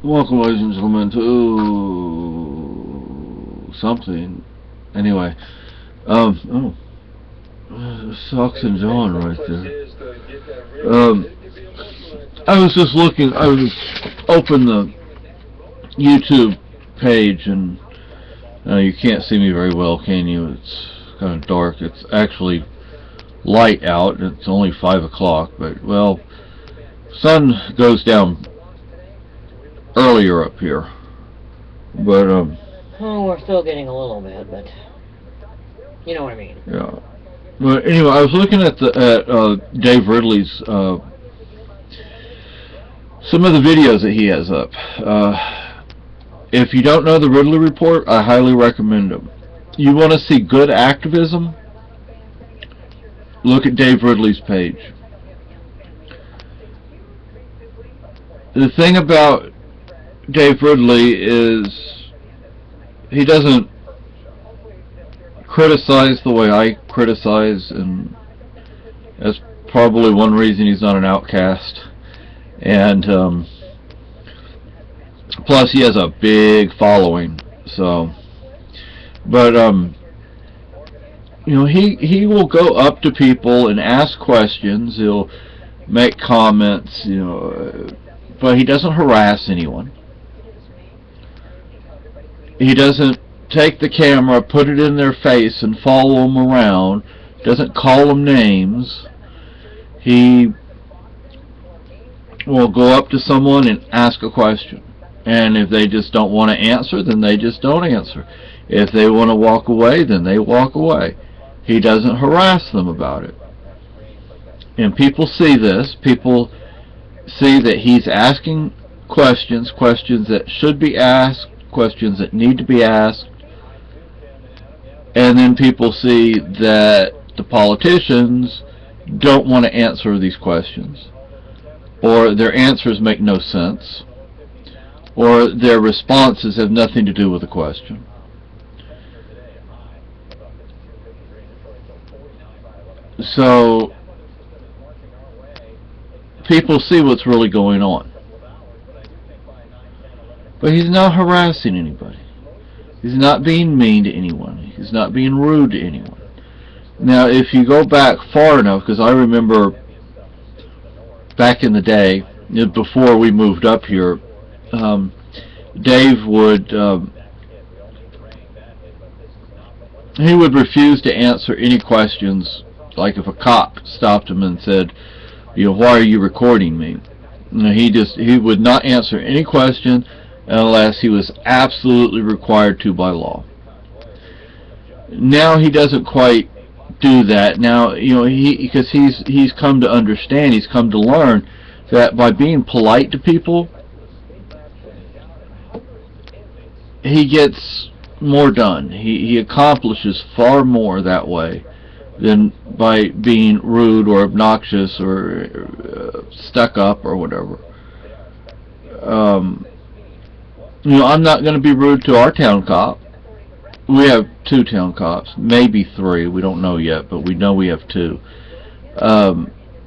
Welcome, ladies and gentlemen, to something. Anyway, oh, Socks and John right there. I was just looking. I was open the YouTube page, and you can't see me very well, can you? It's kind of dark. It's actually light out. It's only 5 o'clock, but well, sun goes down earlier up here. But oh, we're still getting a little bit, but you know what I mean. Yeah. But anyway, I was looking at Dave Ridley's some of the videos that he has up. If you don't know the Ridley Report, I highly recommend them. You want to see good activism? Look at Dave Ridley's page. The thing about Dave Ridley is he doesn't criticize the way I criticize, and that's probably one reason he's not an outcast. And plus he has a big following, so but you know, he will go up to people and ask questions. He'll make comments, you know, but he doesn't harass anyone. He doesn't take the camera, put it in their face, and follow them around. Doesn't call them names. He will go up to someone and ask a question. And if they just don't want to answer, then they just don't answer. If they want to walk away, then they walk away. He doesn't harass them about it. And people see this. People see that he's asking questions that should be asked, questions that need to be asked. And then people see that the politicians don't want to answer these questions, or their answers make no sense, or their responses have nothing to do with the question. So people see what's really going on. But he's not harassing anybody. He's not being mean to anyone. He's not being rude to anyone. Now, if you go back far enough, because I remember back in the day, before we moved up here, Dave would he would refuse to answer any questions. Like if a cop stopped him and said, you know, why are you recording me? You know, he would not answer any question unless he was absolutely required to by law. Now he doesn't quite do that. Now, you know, because he's come to understand, he's come to learn that by being polite to people, he gets more done. He accomplishes far more that way than by being rude or obnoxious or stuck up or whatever. You know, I'm not going to be rude to our town cop. We have 2 town cops, maybe 3. We don't know yet, but we know we have 2.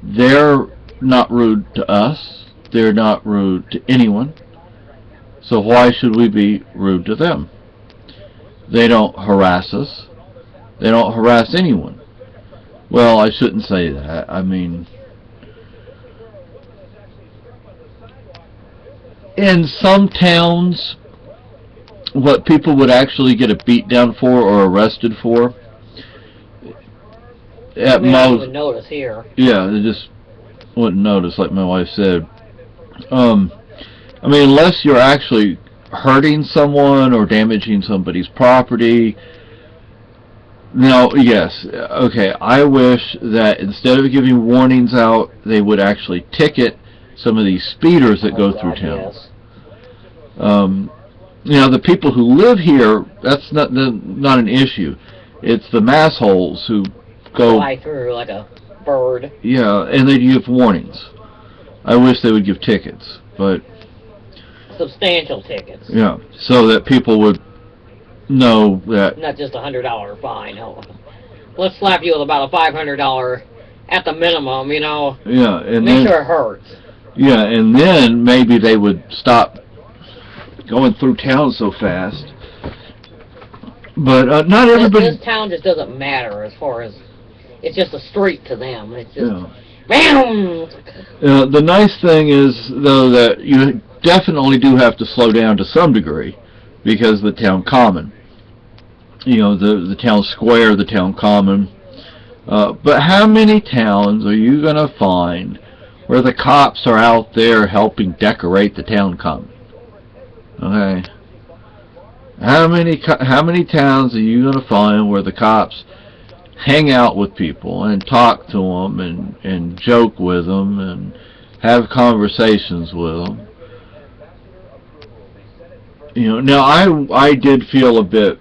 They're not rude to us. They're not rude to anyone. So why should we be rude to them? They don't harass us. They don't harass anyone. Well, I shouldn't say that. I mean, in some towns, what people would actually get a beat down for or arrested for, at most, would notice here. Yeah, they just wouldn't notice, like my wife said. I mean, unless you're actually hurting someone or damaging somebody's property. Now, yes, okay, I wish that instead of giving warnings out, they would actually ticket some of these speeders that go through town. Yes. You know, the people who live here, that's not an issue. It's the massholes who go fly through like a bird. Yeah, and they give warnings. I wish they would give tickets, but substantial tickets. Yeah, so that people would know that. Not just $100 fine. Let's slap you with about a $500 at the minimum, you know. Yeah, and make sure it hurts. Yeah, and then maybe they would stop going through town so fast. But not everybody. This town just doesn't matter as far as it's just a street to them. It's just Yeah. bam. The nice thing is, though, that you definitely do have to slow down to some degree because of the town common. You know, the town square, the town common. But how many towns are you going to find where the cops are out there helping decorate the town common? Okay. How many towns are you going to find where the cops hang out with people and talk to them and joke with them and have conversations with them? You know, now I did feel a bit,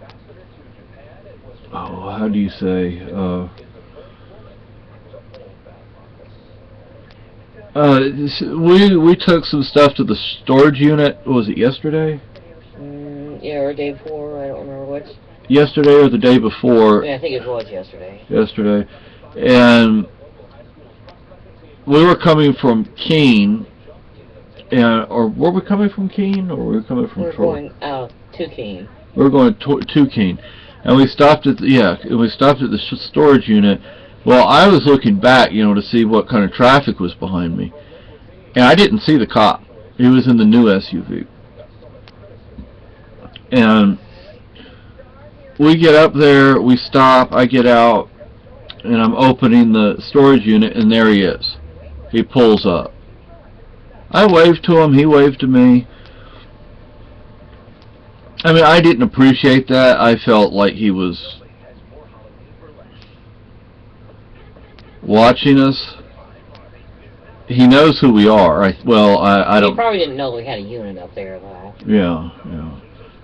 oh, how do you say, we took some stuff to the storage unit. Was it yesterday? Yeah, or day before. I don't remember which. Yesterday or the day before? Yeah, I think it was yesterday. Yesterday, and we were coming from Keene, or were we coming from Keene, or were we coming from Troy? We were going to Keene. We were going to Keene, and we stopped at the storage unit. Well, I was looking back, you know, to see what kind of traffic was behind me, and I didn't see the cop. He was in the new SUV, and we get up there, we stop, I get out, and I'm opening the storage unit, and there he is. He pulls up. I waved to him, he waved to me. I mean, I didn't appreciate that. I felt like he was watching us. He knows who we are. I don't. He probably didn't know we had a unit up there, though. Yeah.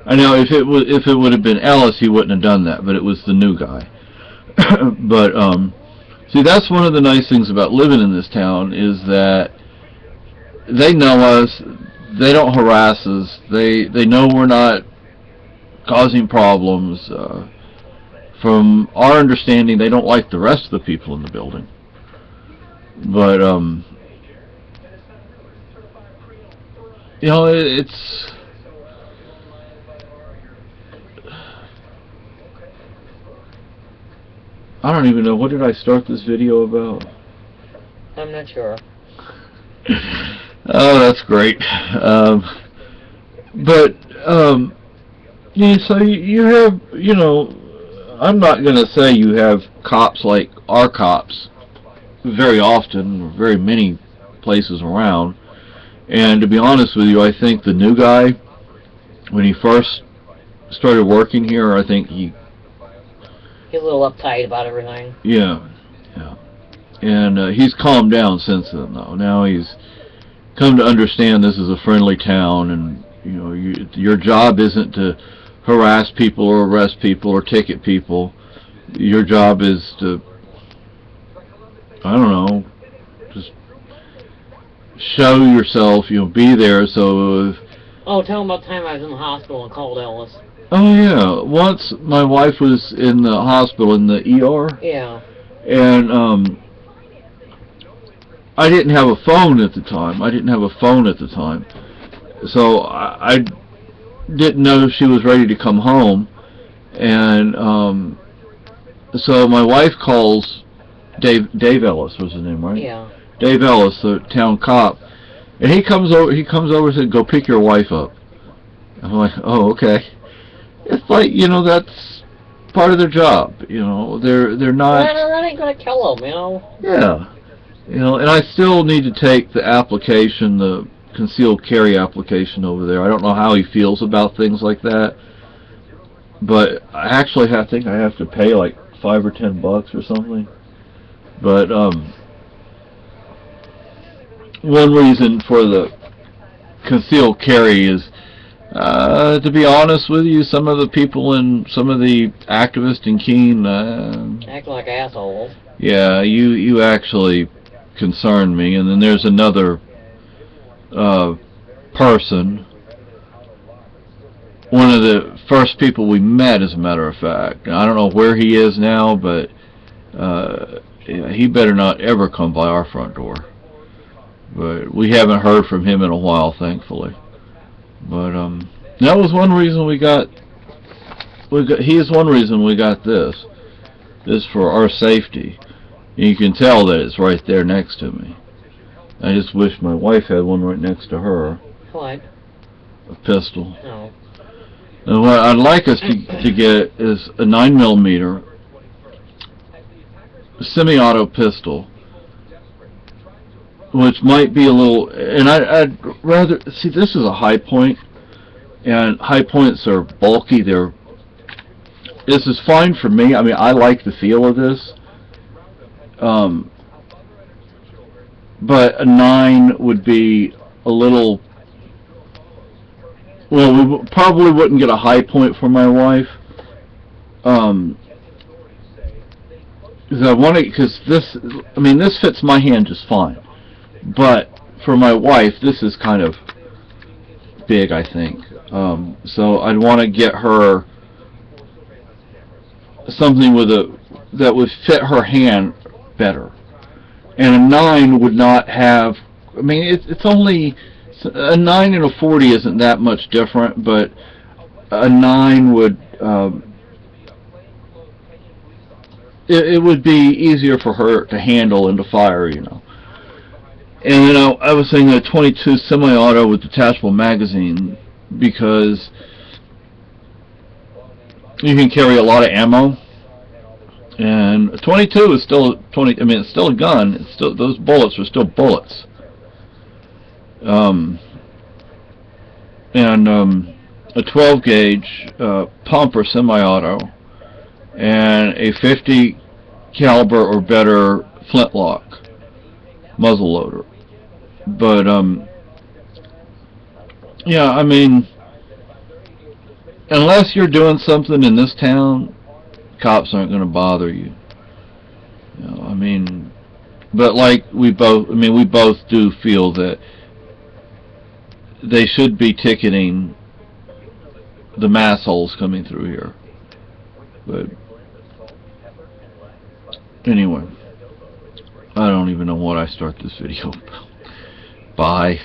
I know if it would have been Ellis, he wouldn't have done that. But it was the new guy. But see, that's one of the nice things about living in this town is that they know us. They don't harass us. They know we're not causing problems. From our understanding, they don't like the rest of the people in the building. But you know, it's. I don't even know, what did I start this video about? I'm not sure. Oh, that's great. But yeah, so you have, you know, I'm not going to say you have cops like our cops very often, or very many places around. And to be honest with you, I think the new guy, when he first started working here, I think he's a little uptight about everything. Yeah. And he's calmed down since then, though. Now he's come to understand this is a friendly town, and you know, your job isn't to harass people or arrest people or ticket people. Your job is to, I don't know, just show yourself, you know, be there. So oh, tell him about the time I was in the hospital and called Ellis. Oh yeah, once my wife was in the hospital in the ER. Yeah. And I didn't have a phone at the time. So I didn't know if she was ready to come home. And so my wife calls Dave Ellis was his name, right? Yeah. Dave Ellis, the town cop. And he comes over and said, "Go pick your wife up." I'm like, "Oh, okay." It's like, you know, that's part of their job. You know, they're not. That ain't gonna kill them, you know. Yeah, you know, and I still need to take the application, the concealed carry application over there. I don't know how he feels about things like that, but I think I have to pay like $5 or $10 or something. But one reason for the concealed carry is, to be honest with you, some of the people and some of the activists in Keene acting like assholes. Yeah, you actually concern me. And then there's another person, one of the first people we met, as a matter of fact. I don't know where he is now, but he better not ever come by our front door. But we haven't heard from him in a while, thankfully. But That was one reason we got. He is one reason we got this. This for our safety. You can tell that it's right there next to me. I just wish my wife had one right next to her. What? A pistol. No. And what I'd like us to get is a 9mm semi-auto pistol, which might be a little. And I'd rather see. This is a high point, and high points are bulky. This is fine for me. I mean, I like the feel of this. But a 9 would be a little. Well, we probably wouldn't get a high point for my wife. Because this, I mean, this fits my hand just fine. But for my wife, this is kind of big, I think. So I'd want to get her something that would fit her hand better. And a 9 would not have. I mean, it's only a 9 and a 40 isn't that much different, but a 9 would. It would be easier for her to handle and to fire, you know. And you know, I was saying a 22 semi-auto with detachable magazine because you can carry a lot of ammo. And a 22 is still 20. I mean, it's still a gun. It's still, those bullets are still bullets. And a 12 gauge pump or semi-auto, and a 50 caliber or better flintlock muzzle loader. But yeah, I mean, unless you're doing something in this town, cops aren't going to bother you. You know, I mean, but like we both do feel that they should be ticketing the massholes coming through here. But anyway, I don't even know what I start this video about. Bye.